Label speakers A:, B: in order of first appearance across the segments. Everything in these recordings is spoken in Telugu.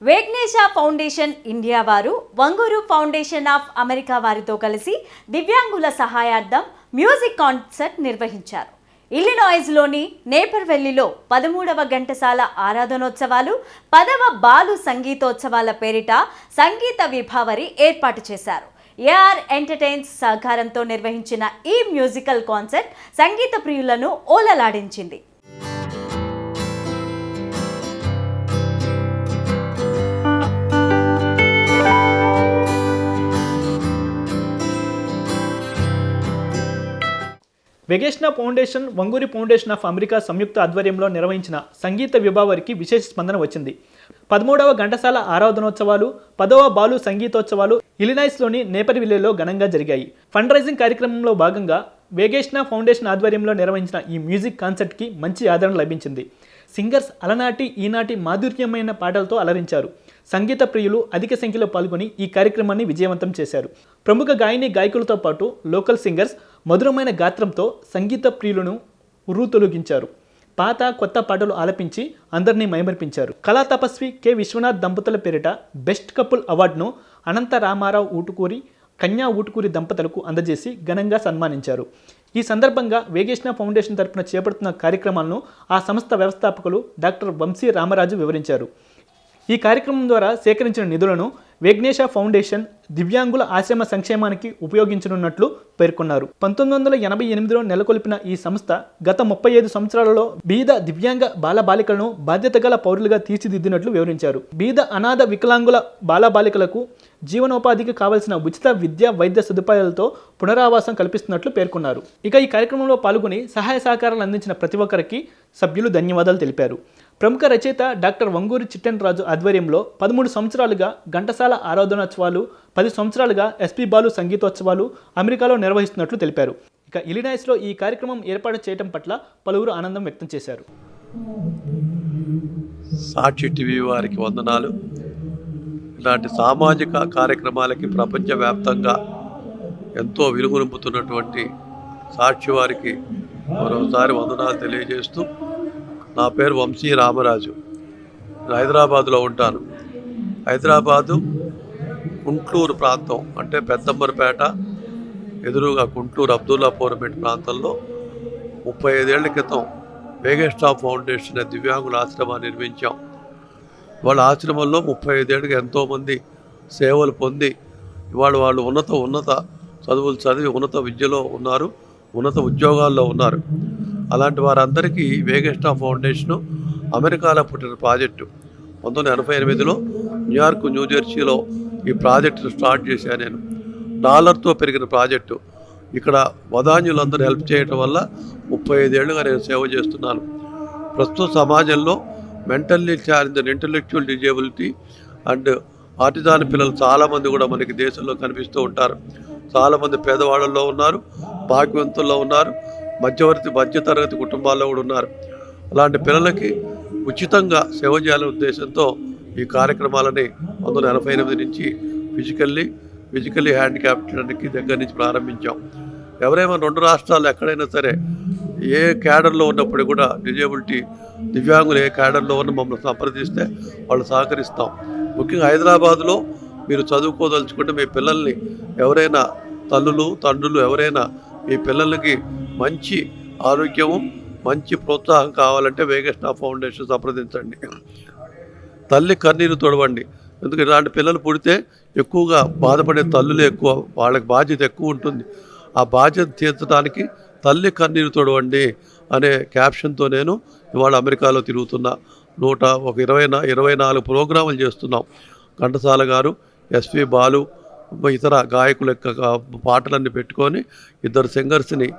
A: వేగ్నేశ ఫౌండేషన్ ఇండియా వారు వంగూరు ఫౌండేషన్ ఆఫ్ అమెరికా వారితో కలిసి దివ్యాంగుల సహాయార్థం మ్యూజిక్ కాన్సర్ట్ నిర్వహించారు. ఇల్లినాయిస్లోని నేపర్వెల్లిలో 13వ ఘంటసాల ఆరాధనోత్సవాలు, 10వ బాలు సంగీతోత్సవాల పేరిట సంగీత విభావరి ఏర్పాటు చేశారు. ఏఆర్ ఎంటర్టైన్స్ సహకారంతో నిర్వహించిన ఈ మ్యూజికల్ కాన్సర్ట్ సంగీత ప్రియులను ఓలలాడించింది.
B: Vegesna foundation, Vanguri foundation of America సంయుక్త ఆధ్వర్యంలో నిర్వహించిన సంగీత విభావరికి విశేష స్పందన వచ్చింది. 13వ ఘంటసాల ఆరాధనోత్సవాలు, 10వ బాలు సంగీతోత్సవాలు ఇలినాయిస్లోని నేపర్విల్లేలో ఘనంగా జరిగాయి. ఫండ్ రైజింగ్ కార్యక్రమంలో భాగంగా వేగేష్ణ ఫౌండేషన్ ఆధ్వర్యంలో నిర్వహించిన ఈ మ్యూజిక్ కాన్సర్ట్కి మంచి ఆదరణ లభించింది. సింగర్స్ అలనాటి ఈనాటి మాధుర్యమైన పాటలతో అలరించారు. సంగీత ప్రియులు అధిక సంఖ్యలో పాల్గొని ఈ కార్యక్రమాన్ని విజయవంతం చేశారు. ప్రముఖ గాయని గాయకులతో పాటు లోకల్ సింగర్స్ మధురమైన గాత్రంతో సంగీత ప్రియులను ఉర్రూతొలగించారు. పాత కొత్త పాటలు ఆలపించి అందరినీ మైమర్పించారు. కళా తపస్వి కె విశ్వనాథ్ దంపతుల పేరిట బెస్ట్ కపుల్ అవార్డును అనంత రామారావు ఊటుకూరి, కన్యా ఊటుకూరి దంపతులకు అందజేసి ఘనంగా సన్మానించారు. ఈ సందర్భంగా వేగేష్ణ ఫౌండేషన్ తరఫున చేపడుతున్న కార్యక్రమాలను ఆ సంస్థ వ్యవస్థాపకులు డాక్టర్ వంశీ రామరాజు వివరించారు. ఈ కార్యక్రమం ద్వారా సేకరించిన నిధులను వేగ్నేశ ఫౌండేషన్ దివ్యాంగుల ఆశ్రమ సంక్షేమానికి ఉపయోగించనున్నట్లు పేర్కొన్నారు. 1988లో నెలకొల్పిన ఈ సంస్థ గత 35 సంవత్సరాలలో బీద దివ్యాంగ బాలబాలికలను బాధ్యత గల పౌరులుగా తీర్చిదిద్దినట్లు వివరించారు. బీద అనాథ వికలాంగుల బాలబాలికలకు జీవనోపాధికి కావలసిన ఉచిత విద్య, వైద్య సదుపాయాలతో పునరావాసం కల్పిస్తున్నట్లు పేర్కొన్నారు. ఇక ఈ కార్యక్రమంలో పాల్గొని సహాయ సహకారాలు అందించిన ప్రతి ఒక్కరికి సభ్యులు ధన్యవాదాలు తెలిపారు. ప్రముఖ రచయిత డాక్టర్ వంగూరి చిట్టెన్ రాజు ఆధ్వర్యంలో 13 సంవత్సరాలుగా ఘంటసాల ఆరాధనోత్సవాలు, 10 సంవత్సరాలుగా ఎస్పీ బాలు సంగీతోత్సవాలు అమెరికాలో నిర్వహిస్తున్నట్లు తెలిపారు. ఇక ఇలినాయిస్లో ఈ కార్యక్రమం ఏర్పాటు చేయడం పట్ల పలువురు ఆనందం వ్యక్తం చేశారు.
C: సాక్షి టీవీ వారికి వందనాలు. ఇలాంటి సామాజిక కార్యక్రమాలకి ప్రపంచవ్యాప్తంగా ఎంతో విలువనింపుతున్నటువంటి సాక్షి వారికి మరోసారి వందనాలు తెలియజేస్తూ, నా పేరు వంశీ రామరాజు. నేను హైదరాబాదులో ఉంటాను. హైదరాబాదు గుంటూరు ప్రాంతం, అంటే పెద్దంబరపేట ఎదురుగా గుంటూరు అబ్దుల్లాపూర్మెంట్ ప్రాంతంలో 35 ఏళ్ల క్రితం వేగేష్ణ ఫౌండేషన్ దివ్యాంగుల ఆశ్రమాన్ని నిర్మించాం. వాళ్ళ ఆశ్రమంలో 35 ఏళ్ళకి ఎంతోమంది సేవలు పొంది ఇవాళ వాళ్ళు ఉన్నత చదువులు చదివి ఉన్నత విద్యలో ఉన్నారు, ఉన్నత ఉద్యోగాల్లో ఉన్నారు. అలాంటి వారందరికీ వేగేష్ణ ఫౌండేషను అమెరికాలో పుట్టిన ప్రాజెక్టు. 1988లో న్యూయార్క్, న్యూజెర్సీలో ఈ ప్రాజెక్టును స్టార్ట్ చేశాను నేను. డాలర్తో పెరిగిన ప్రాజెక్టు. ఇక్కడ వదాన్యులందరూ హెల్ప్ చేయటం వల్ల 35 ఏళ్ళుగా నేను సేవ చేస్తున్నాను. ప్రస్తుత సమాజంలో mentally challenged, intellectual disability and autism పిల్లలు చాలామంది కూడా మనకి దేశంలో కనిపిస్తూ ఉంటారు. చాలామంది పేదవాళ్ళల్లో ఉన్నారు, భాగ్యవంతుల్లో ఉన్నారు, మధ్యతరగతి కుటుంబాల్లో కూడా ఉన్నారు. అలాంటి పిల్లలకి ఉచితంగా సేవ చేయాలనే ఉద్దేశంతో ఈ కార్యక్రమాలని 1988 నుంచి ఫిజికల్లీ హ్యాండిక్యాప్డ్కి దగ్గర నుంచి ప్రారంభించాం. ఎవరైనా 2 రాష్ట్రాలు ఎక్కడైనా సరే ఏ క్యాడర్లో ఉన్నప్పుడు కూడా దివ్యాంగులు ఏ క్యాడర్లో ఉన్న మమ్మల్ని సంప్రదిస్తే వాళ్ళు సహకరిస్తాం. ముఖ్యంగా హైదరాబాదులో మీరు చదువుకోదలుచుకుంటే మీ పిల్లల్ని ఎవరైనా తల్లులు, తండ్రులు ఎవరైనా మీ పిల్లలకి మంచి ఆరోగ్యము, మంచి ప్రోత్సాహం కావాలంటే వేగేష్ణ ఫౌండేషన్ సంప్రదించండి. తల్లి కన్నీరు తొడవండి. ఎందుకంటే ఇలాంటి పిల్లలు పుడితే ఎక్కువగా బాధపడే తల్లులే ఎక్కువ, వాళ్ళకి బాధ్యత ఎక్కువ ఉంటుంది. ఆ బాధ్యత తీర్చడానికి తల్లి కన్నీరు తొడవండి అనే క్యాప్షన్తో నేను ఇవాళ అమెరికాలో తిరుగుతున్నా. 24 ప్రోగ్రాములు చేస్తున్నాం. ఘంటసాల గారు, ఎస్పీ బాలు, ఇతర గాయకుల యొక్క పాటలన్నీ పెట్టుకొని 2 సింగర్స్ని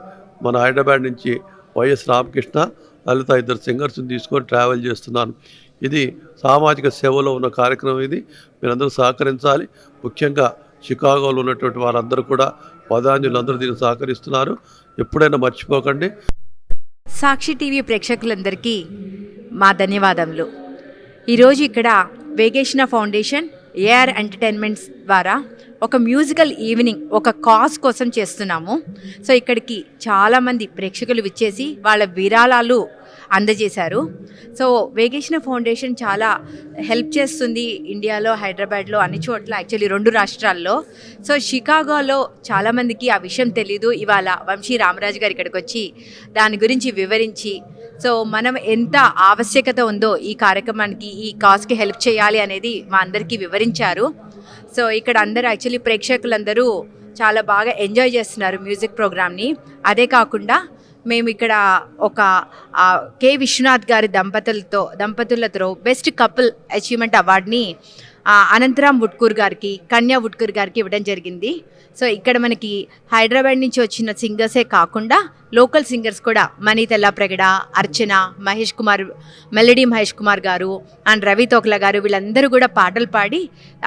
C: మన హైదరాబాద్ నుంచి వైఎస్ రామకృష్ణ, లలిత 2 సింగర్స్ని తీసుకొని ట్రావెల్ చేస్తున్నాను. ఇది సామాజిక సేవలో ఉన్న కార్యక్రమం. ఇది మీరందరూ సహకరించాలి. ముఖ్యంగా షికాగోలో ఉన్నటువంటి వారందరూ కూడా వదాన్యులందరూ దీన్ని సహకరిస్తున్నారు. ఎప్పుడైనా మర్చిపోకండి.
D: సాక్షి టీవీ ప్రేక్షకులందరికీ మా ధన్యవాదములు. ఈరోజు ఇక్కడ వేగేష్ణ ఫౌండేషన్, ఏఆర్ ఎంటర్టైన్మెంట్స్ ద్వారా ఒక మ్యూజికల్ ఈవినింగ్ ఒక కాజ్ కోసం చేస్తున్నాము. సో ఇక్కడికి చాలామంది ప్రేక్షకులు విచ్చేసి వాళ్ళ విరాళాలు అందజేశారు. సో వేగేషణ ఫౌండేషన్ చాలా హెల్ప్ చేస్తుంది ఇండియాలో, హైదరాబాద్లో, అన్ని చోట్ల, యాక్చువల్లీ 2 రాష్ట్రాల్లో. సో షికాగోలో చాలామందికి ఆ విషయం తెలీదు. ఇవాళ వంశీ రామరాజు గారు ఇక్కడికి వచ్చి దాని గురించి వివరించి, సో మనం ఎంత ఆవశ్యకత ఉందో ఈ కార్యక్రమానికి, ఈ కాజ్కి హెల్ప్ చేయాలి అనేది మా అందరికీ వివరించారు. సో ఇక్కడ అందరూ యాక్చువల్లీ ప్రేక్షకులందరూ చాలా బాగా ఎంజాయ్ చేస్తున్నారు మ్యూజిక్ ప్రోగ్రామ్ని. అదే కాకుండా మేము ఇక్కడ ఒక కె విశ్వనాథ్ గారి దంపతులతో బెస్ట్ కపుల్ అచీవ్మెంట్ అవార్డుని అనంతరామ్ వుడ్కూర్ గారికి, కన్యా వుడ్కూర్ గారికి ఇవ్వడం జరిగింది. సో ఇక్కడ మనకి హైదరాబాద్ నుంచి వచ్చిన సింగర్సే కాకుండా లోకల్ సింగర్స్ కూడా మనీతెల్ల ప్రగడ, అర్చన, మెలడీ మహేష్ కుమార్ గారు అండ్ రవి తోకలా గారు, వీళ్ళందరూ కూడా పాటలు పాడి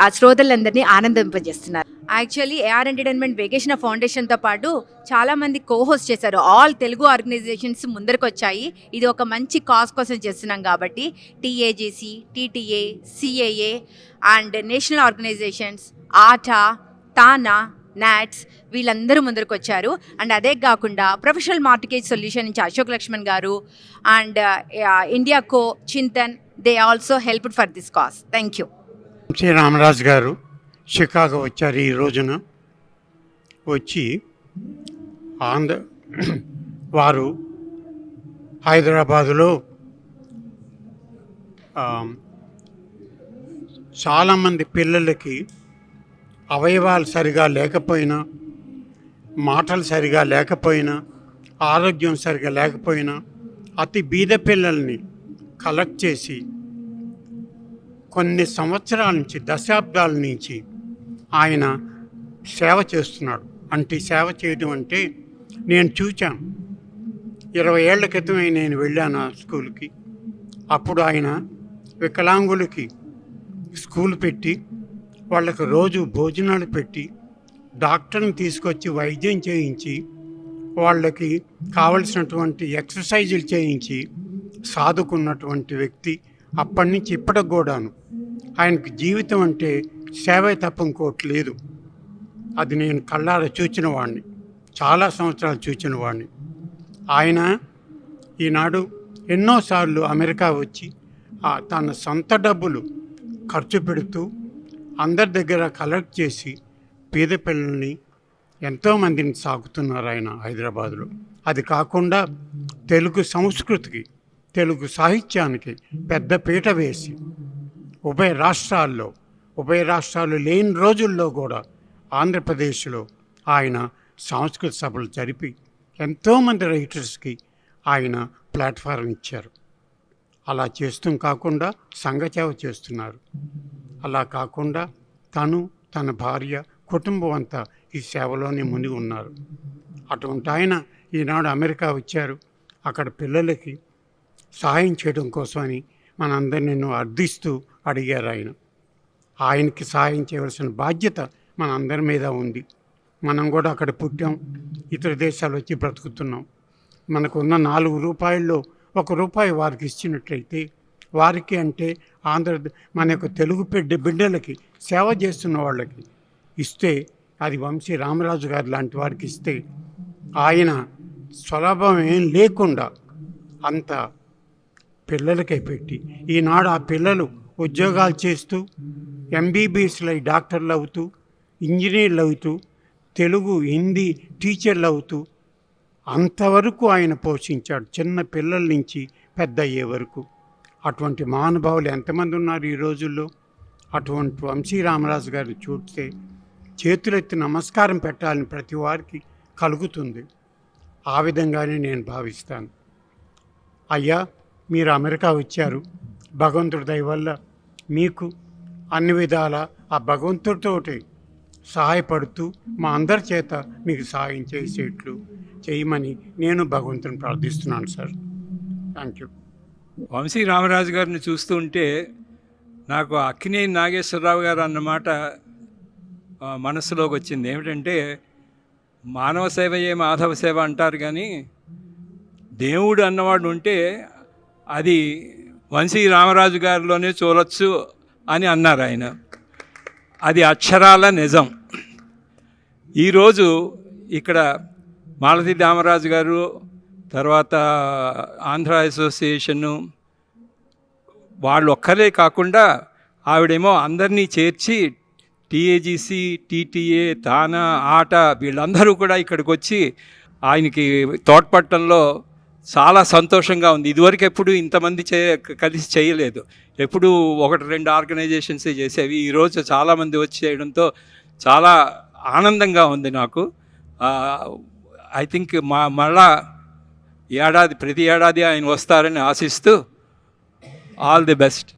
D: ఆ శ్రోతలందరినీ ఆనందింపజేస్తున్నారు. యాక్చువల్లీ ఏఆర్ ఎంటర్టైన్మెంట్ వేగేషణ ఫౌండేషన్తో పాటు చాలామంది కోహోస్ట్ చేశారు. ఆల్ తెలుగు ఆర్గనైజేషన్స్ ముందరకు వచ్చాయి. ఇది ఒక మంచి కాజ్ కోసం చేస్తున్నాం కాబట్టి TAJC, TTA, CAA and national organisations, ATA, TANA, NATS వీళ్ళందరూ ముందరకు వచ్చారు. అండ్ అదే కాకుండా ప్రొఫెషనల్ మార్టిగేజ్ సొల్యూషన్ నుంచి అశోక్ లక్ష్మణ్ గారు అండ్ ఇండియాకో Chintan, they also helped for this cause. Thank you.
E: Shri Ramaraju గారు షికాగో వచ్చారు. ఈ రోజున వచ్చి వారు హైదరాబాదులో చాలామంది పిల్లలకి అవయవాలు సరిగా లేకపోయినా, మాటలు సరిగా లేకపోయినా, ఆరోగ్యం సరిగా లేకపోయినా అతి బీద పిల్లల్ని కలెక్ట్ చేసి కొన్ని సంవత్సరాల నుంచి, దశాబ్దాల నుంచి ఆయన సేవ చేస్తున్నాడు. అంటే సేవ చేయడం అంటే నేను చూచాను. 20 ఏళ్ల క్రితమే నేను వెళ్ళాను ఆ స్కూల్కి. అప్పుడు ఆయన వికలాంగులకి స్కూల్ పెట్టి, వాళ్ళకి రోజు భోజనాలు పెట్టి, డాక్టర్ని తీసుకొచ్చి వైద్యం చేయించి, వాళ్ళకి కావలసినటువంటి ఎక్సర్సైజులు చేయించి సాదుకున్నటువంటి వ్యక్తి. అప్పటి నుంచి ఇప్పటికి కూడాను ఆయనకి జీవితం అంటే సేవే తప్ప ఇంకోటి లేదు. అది నేను కళ్ళారా చూచిన వాడిని, చాలా సంవత్సరాలు చూచిన వాడిని. ఆయన ఈనాడు ఎన్నోసార్లు అమెరికా వచ్చి తన సొంత డబ్బులు ఖర్చు పెడుతూ అందరి దగ్గర కలెక్ట్ చేసి పేద పిల్లల్ని ఎంతోమందిని సాగుతున్నారు ఆయన హైదరాబాదులో. అది కాకుండా తెలుగు సంస్కృతికి, తెలుగు సాహిత్యానికి పెద్ద పీట వేసి ఉభయ రాష్ట్రాలు లేని రోజుల్లో కూడా ఆంధ్రప్రదేశ్లో ఆయన సాంస్కృతిక సభలు జరిపి ఎంతోమంది రైటర్స్కి ఆయన ప్లాట్ఫారం ఇచ్చారు. అలా చేస్తూ కాకుండా సంఘసేవ చేస్తున్నారు. అలా కాకుండా తన భార్య, కుటుంబం అంతా ఈ సేవలోనే మునిగి ఉన్నారు. అటువంటి ఆయన ఈనాడు అమెరికా వచ్చారు. అక్కడ పిల్లలకి సహాయం చేయడం కోసమని మనందరినీ అర్థిస్తూ అడిగారు. ఆయనకి సహాయం చేయవలసిన బాధ్యత మనందరి మీద ఉంది. మనం కూడా అక్కడ పుట్టాం, ఇతర దేశాలు వచ్చి బ్రతుకుతున్నాం. మనకున్న 4 రూపాయల్లో 1 రూపాయి వారికి ఇచ్చినట్లయితే, వారికి అంటే మన యొక్క తెలుగు బిడ్డలకి సేవ చేస్తున్న వాళ్ళకి ఇస్తే, అది వంశీ రామరాజు గారు లాంటి వారికి ఇస్తే, ఆయన స్వలాభం ఏం లేకుండా అంత పిల్లలకే పెట్టి, ఈనాడు ఆ పిల్లలు ఉద్యోగాలు చేస్తూ ఎంబీబీఎస్లు డాక్టర్లు అవుతూ, ఇంజనీర్లు అవుతూ, తెలుగు హిందీ టీచర్లు అవుతూ అంతవరకు ఆయన పోషించాడు, చిన్న పిల్లల నుంచి పెద్ద అయ్యే వరకు. అటువంటి మహానుభావులు ఎంతమంది ఉన్నారు ఈ రోజుల్లో. అటువంటి వంశీ రామరాజు గారిని చూస్తే చేతులెత్తి నమస్కారం పెట్టాలని ప్రతి వారికి కలుగుతుంది. ఆ విధంగానే నేను భావిస్తాను. అయ్యా, మీరు అమెరికా వచ్చారు, భగవంతుడి దయ వల్ల మీకు అన్ని విధాల ఆ భగవంతుడితోటి సహాయపడుతూ మా అందరి చేత మీకు సహాయం చేసేట్లు చేయమని నేను భగవంతుని ప్రార్థిస్తున్నాను sir. Thank you.
F: Vamshi Ramaraju గారిని చూస్తూ ఉంటే నాకు అక్కినేని నాగేశ్వరరావు గారు అన్నమాట మనసులోకి వచ్చింది. ఏమిటంటే, మానవ సేవయే మాధవ సేవ అంటారు, కానీ దేవుడు అన్నవాడు ఉంటే అది వంశీ రామరాజు గారిలోనే చూడొచ్చు అని అన్నారు ఆయన. అది అక్షరాల నిజం. ఈరోజు ఇక్కడ మాలతి రామరాజు గారు, తర్వాత ఆంధ్ర అసోసియేషను, వాళ్ళు ఒక్కరే కాకుండా ఆవిడేమో అందరినీ చేర్చి టీఏజీసీ, టీటీఏ, తానా, ఆట వీళ్ళందరూ కూడా ఇక్కడికి వచ్చి ఆయనకి తోడ్పడటంలో చాలా సంతోషంగా ఉంది. ఇదివరకు ఎప్పుడు ఇంతమంది కలిసి చేయలేదు, ఎప్పుడు 1-2 ఆర్గనైజేషన్సే చేసేవి. ఈరోజు చాలామంది వచ్చి చేయడంతో చాలా ఆనందంగా ఉంది నాకు. ఐ థింక్ మళ్ళా ప్రతి ఏడాది ఆయన వస్తారని ఆశిస్తూ ఆల్ ది బెస్ట్.